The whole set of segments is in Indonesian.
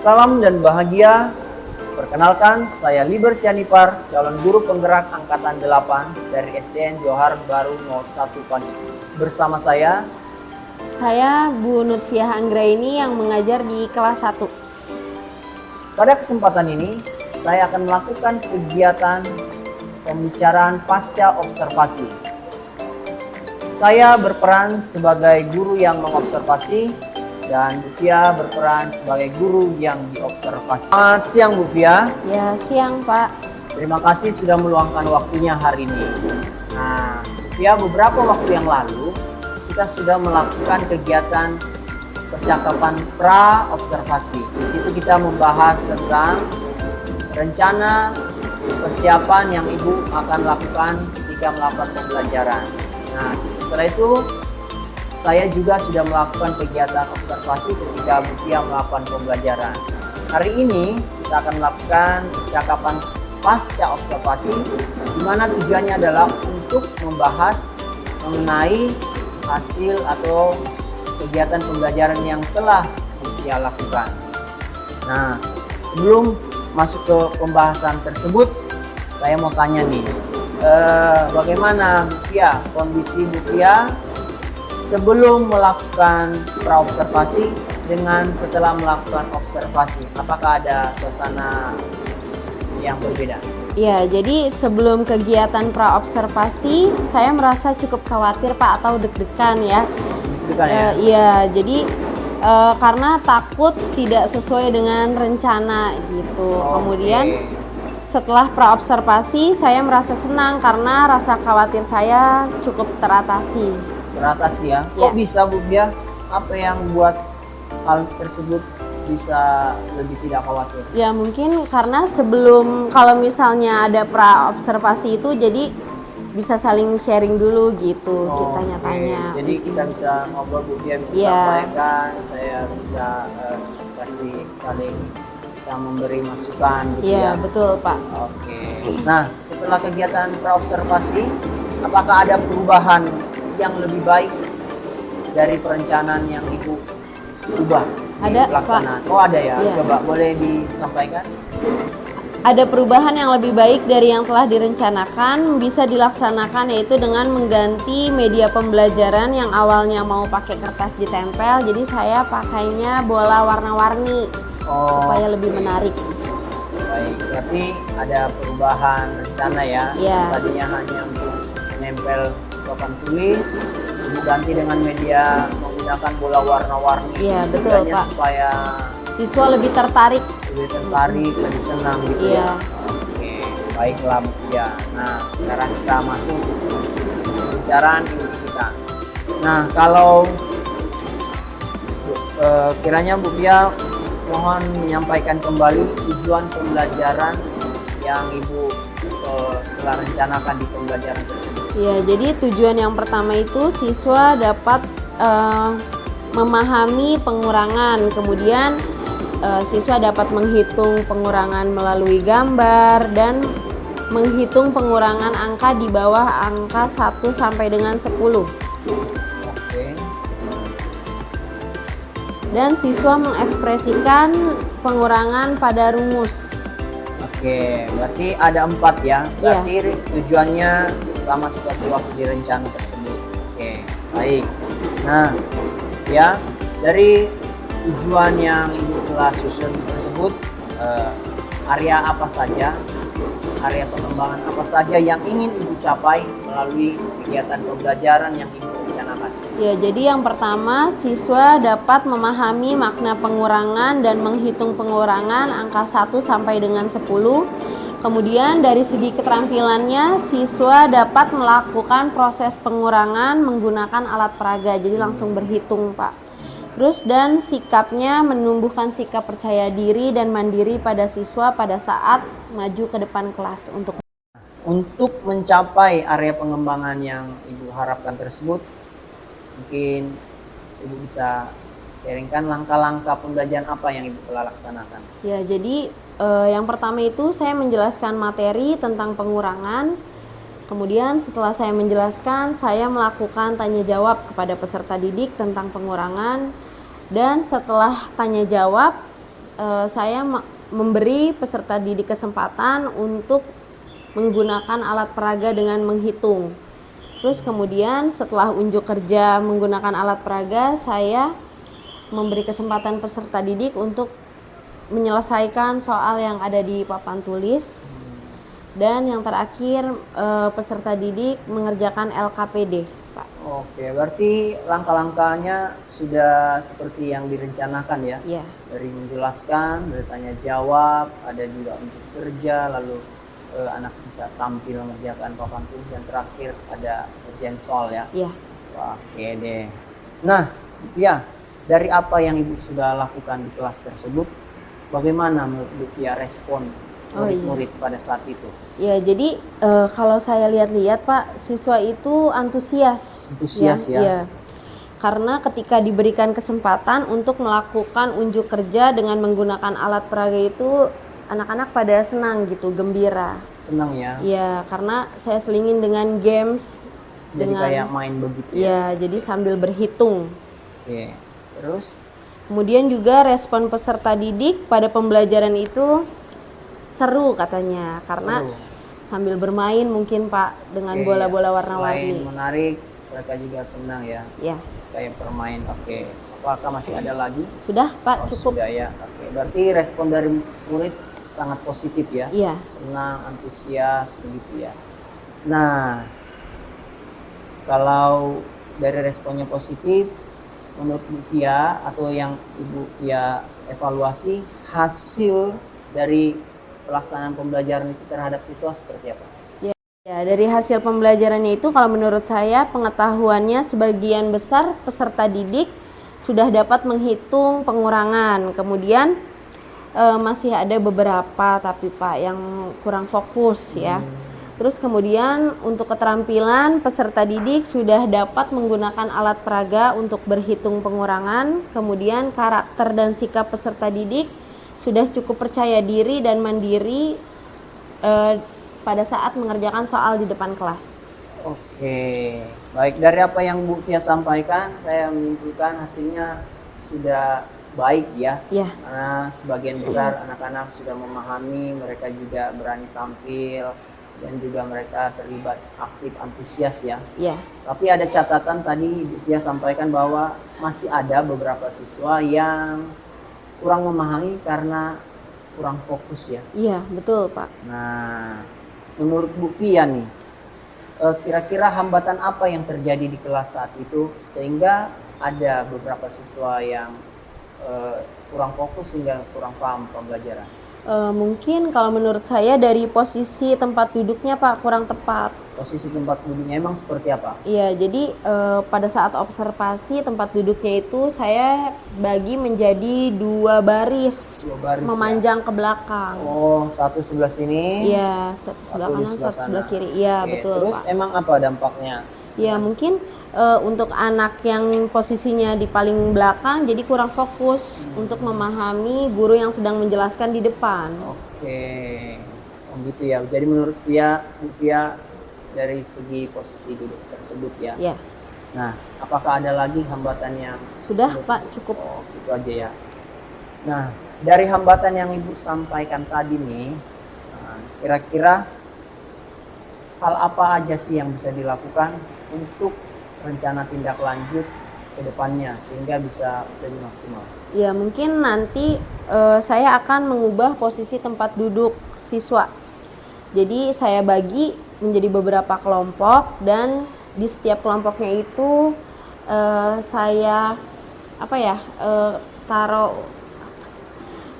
Salam dan bahagia. Perkenalkan, saya Liber Sianipar, calon guru penggerak Angkatan 8 dari SDN Johar Baru 01 Padi. Bersama saya Bu Nutfiah Anggraini yang mengajar di kelas 1. Pada kesempatan ini, saya akan melakukan kegiatan pembicaraan pasca observasi. Saya berperan sebagai guru yang mengobservasi dan Bu Fia berperan sebagai guru yang diobservasi. Selamat siang Bu Fia. Ya, siang Pak. Terima kasih sudah meluangkan waktunya hari ini. Nah, Bu Fia, beberapa waktu yang lalu kita sudah melakukan kegiatan percakapan pra-observasi. Di situ kita membahas tentang rencana persiapan yang Ibu akan lakukan ketika melakukan pembelajaran. Nah, setelah itu saya juga sudah melakukan kegiatan observasi ketika Bu Fia melakukan pembelajaran. Hari ini kita akan melakukan percakapan pasca observasi, di mana tujuannya adalah untuk membahas mengenai hasil atau kegiatan pembelajaran yang telah Bu Fia lakukan. Nah, sebelum masuk ke pembahasan tersebut, saya mau tanya nih, bagaimana Bu Fia, kondisi Bu Fia sebelum melakukan praobservasi dengan setelah melakukan observasi? Apakah ada suasana yang berbeda? Ya, jadi sebelum kegiatan praobservasi, saya merasa cukup khawatir Pak, atau deg-degan ya. Deg-degan ya? Iya, jadi karena takut tidak sesuai dengan rencana gitu. Kemudian setelah praobservasi, saya merasa senang karena rasa khawatir saya cukup teratasi. Teratasi ya? Kok bisa Bu Fia? Apa yang buat hal tersebut bisa lebih tidak khawatir? Ya mungkin karena sebelum, kalau misalnya ada pra-observasi itu jadi bisa saling sharing dulu gitu, kita tanya-tanya. Jadi kita bisa ngobrol, Bu Fia bisa sampaikan, saya bisa kasih saling kita memberi masukan gitu ya? Iya betul Pak. Nah, setelah kegiatan pra-observasi, apakah ada perubahan yang lebih baik dari perencanaan yang Ibu ubah? Ada pelaksanaan. Pak. Oh ada ya? Iya. Coba boleh disampaikan? Ada perubahan yang lebih baik dari yang telah direncanakan, bisa dilaksanakan yaitu dengan mengganti media pembelajaran yang awalnya mau pakai kertas ditempel, jadi saya pakainya bola warna-warni supaya lebih menarik. Baik, berarti ada perubahan rencana ya? Iya. Tadinya hanya untuk nempel papan tulis, diganti dengan media menggunakan bola warna-warni. Iya betul Pak. Supaya siswa lebih tertarik, lebih senang gitu ya. Baiklah Bu Fia. Nah, sekarang kita masuk pembicaraan kita. Nah, kalau kiranya Bu Fia mohon menyampaikan kembali tujuan pembelajaran yang Ibu telah rencanakan di pembelajaran tersebut. Ya, jadi tujuan yang pertama itu siswa dapat memahami pengurangan, kemudian siswa dapat menghitung pengurangan melalui gambar dan menghitung pengurangan angka di bawah angka 1 sampai dengan 10. Dan siswa mengekspresikan pengurangan pada rumus. Berarti ada 4 ya. Berarti tujuannya sama seperti waktu direncana tersebut. Baik. Nah, ya, dari tujuan yang Ibu telah susun tersebut, area apa saja, area pengembangan apa saja yang ingin Ibu capai melalui kegiatan pembelajaran yang Ibu rencanakan? Ya, jadi yang pertama siswa dapat memahami makna pengurangan dan menghitung pengurangan angka 1 sampai dengan 10. Kemudian dari segi keterampilannya siswa dapat melakukan proses pengurangan menggunakan alat peraga, jadi langsung berhitung Pak. Terus dan sikapnya menumbuhkan sikap percaya diri dan mandiri pada siswa pada saat maju ke depan kelas. Untuk mencapai area pengembangan yang Ibu harapkan tersebut, mungkin Ibu bisa sharingkan langkah-langkah pembelajaran apa yang Ibu telah laksanakan. Ya, jadi yang pertama itu saya menjelaskan materi tentang pengurangan. Kemudian setelah saya menjelaskan, saya melakukan tanya jawab kepada peserta didik tentang pengurangan. Dan setelah tanya jawab, saya memberi peserta didik kesempatan untuk menggunakan alat peraga dengan menghitung. Terus kemudian setelah unjuk kerja menggunakan alat peraga, saya memberi kesempatan peserta didik untuk menyelesaikan soal yang ada di papan tulis. Dan yang terakhir peserta didik mengerjakan LKPD, Pak. Oke, berarti langkah-langkahnya sudah seperti yang direncanakan ya? Iya. Dari menjelaskan, dari tanya jawab, ada juga untuk kerja, lalu anak bisa tampil mengerjakan papan tulis, dan terakhir ada ujian soal ya? Iya. Oke deh. Nah, ya dari apa yang Ibu sudah lakukan di kelas tersebut, bagaimana menurut Bu Fia respon murid-murid pada saat itu? Ya, jadi kalau saya lihat-lihat Pak, siswa itu antusias. Antusias ya? Iya. Karena ketika diberikan kesempatan untuk melakukan unjuk kerja dengan menggunakan alat peraga itu, anak-anak pada senang gitu, gembira. Senang ya? Iya, karena saya selingin dengan games. Jadi kayak main begitu ya? Iya, jadi sambil berhitung. Oke, terus? Kemudian juga respon peserta didik pada pembelajaran itu seru katanya, karena Seru. sambil bermain mungkin Pak dengan Oke, bola-bola selain warna-warni. menarik, mereka juga senang ya, Ya, kayak permain. Oke, apakah masih ada lagi? sudah Pak, cukup. Sudah ya. Oke, berarti respon dari murid sangat positif ya? Iya. Senang, antusias, begitu ya. Nah, kalau dari responnya positif, menurut Bu Fia atau yang Ibu Fia evaluasi, hasil dari pelaksanaan pembelajaran itu terhadap siswa seperti apa? Ya, dari hasil pembelajarannya itu kalau menurut saya pengetahuannya sebagian besar peserta didik sudah dapat menghitung pengurangan. Kemudian masih ada beberapa tapi Pak yang kurang fokus ya. Terus kemudian untuk keterampilan peserta didik sudah dapat menggunakan alat peraga untuk berhitung pengurangan. Kemudian karakter dan sikap peserta didik sudah cukup percaya diri dan mandiri pada saat mengerjakan soal di depan kelas. Oke, baik, dari apa yang Bu Fia sampaikan, saya menyimpulkan hasilnya sudah baik ya. Ya. Karena sebagian besar anak-anak sudah memahami, mereka juga berani tampil, dan juga mereka terlibat aktif, antusias ya. Ya. Tapi ada catatan tadi Bu Fia sampaikan bahwa masih ada beberapa siswa yang kurang memahami karena kurang fokus ya. Iya, betul Pak. Nah, menurut Bu Fia nih, kira-kira hambatan apa yang terjadi di kelas saat itu sehingga ada beberapa siswa yang kurang fokus sehingga kurang paham pembelajaran? Mungkin kalau menurut saya dari posisi tempat duduknya Pak kurang tepat. Posisi tempat duduknya emang seperti apa? Iya, jadi pada saat observasi tempat duduknya itu saya bagi menjadi dua baris, memanjang ke belakang. Oh, satu sebelah sini. Iya, satu sebelah kanan, satu sebelah kiri. Iya, Oke, betul terus Pak. emang apa dampaknya? Ya mungkin untuk anak yang posisinya di paling belakang jadi kurang fokus untuk memahami guru yang sedang menjelaskan di depan. Oke, oh gitu ya. Jadi menurut Bu Fia dari segi posisi duduk tersebut ya. Ya, Nah, apakah ada lagi hambatan yang sudah Pak, cukup. Oh, itu aja ya. Nah, dari hambatan yang Ibu sampaikan tadi nih, kira-kira hal apa aja sih yang bisa dilakukan untuk rencana tindak lanjut ke depannya sehingga bisa lebih maksimal? Ya mungkin nanti saya akan mengubah posisi tempat duduk siswa. Jadi saya bagi menjadi beberapa kelompok dan di setiap kelompoknya itu saya taruh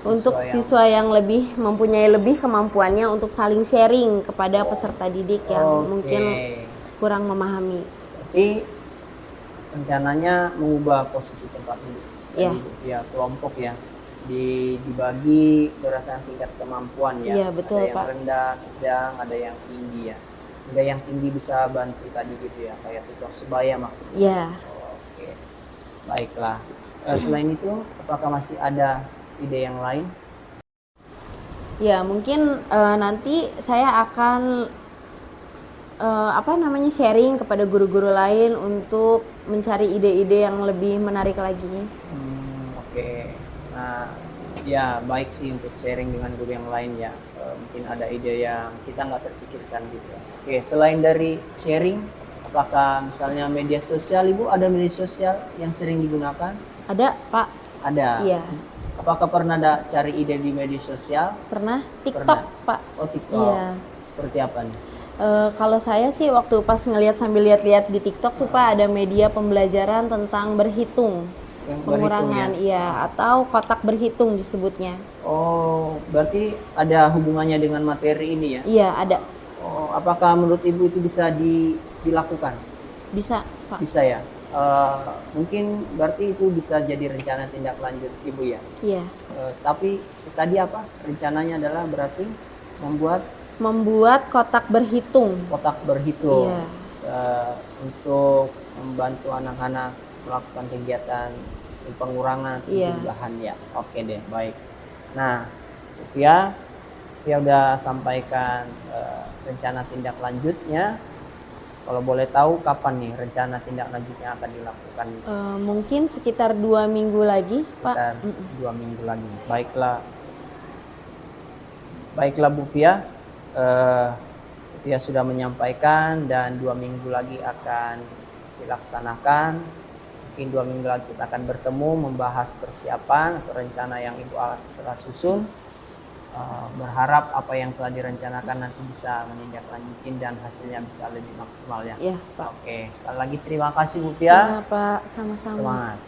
untuk siswa yang lebih mempunyai lebih kemampuannya untuk saling sharing kepada peserta didik yang mungkin kurang memahami. Berarti rencananya mengubah posisi tempat duduk ya kelompok ya, dibagi berdasarkan tingkat kemampuan ya. Iya, betul, ada yang Pak. rendah, sedang, ada yang tinggi ya. Sehingga yang tinggi bisa bantu tadi gitu ya, kayak tutor sebaya maksudnya. Iya. Oke, baiklah. Selain itu, apakah masih ada ide yang lain? Ya mungkin nanti saya akan sharing kepada guru-guru lain untuk mencari ide-ide yang lebih menarik lagi. Oke. Nah, Ya, baik sih untuk sharing dengan guru yang lain ya. Mungkin ada ide yang kita nggak terpikirkan gitu ya. Oke, selain dari sharing, apakah misalnya media sosial, Ibu ada media sosial yang sering digunakan? Ada, Pak. Ada. Iya. Apakah pernah ada cari ide di media sosial? Pernah TikTok, Pernah. Pak. Oh, TikTok. Iya. Seperti apa nih? Kalau saya sih waktu pas ngelihat sambil lihat-lihat di TikTok tuh Pak, ada media pembelajaran tentang berhitung, Yang berhitung pengurangan, ya? iya, atau kotak berhitung disebutnya. Oh, berarti ada hubungannya dengan materi ini ya? Iya, ada. Oh, apakah menurut Ibu itu bisa dilakukan? Bisa, Pak. Bisa ya? Mungkin berarti itu bisa jadi rencana tindak lanjut Ibu ya? Iya. Tapi tadi apa? Rencananya adalah berarti membuat Kotak berhitung. kotak berhitung. Iya. Untuk membantu anak-anak melakukan kegiatan pengurangan atau Iya. perubahan ya. Oke deh, baik. Nah, Via udah sampaikan rencana tindak lanjutnya. Kalau boleh tahu kapan nih rencana tindak lanjutnya akan dilakukan? Mungkin sekitar 2 minggu lagi, Pak. Sekitar 2 minggu lagi. Baiklah Bu Via. Via sudah menyampaikan dan 2 minggu lagi akan dilaksanakan. Mungkin 2 minggu lagi kita akan bertemu membahas persiapan atau rencana yang Ibu telah susun. Berharap apa yang telah direncanakan nanti bisa menindaklanjuti dan hasilnya bisa lebih maksimal ya. Iya, Pak. Oke, sekali lagi terima kasih Bu Iya, Via. Pak. Sama-sama. Semangat.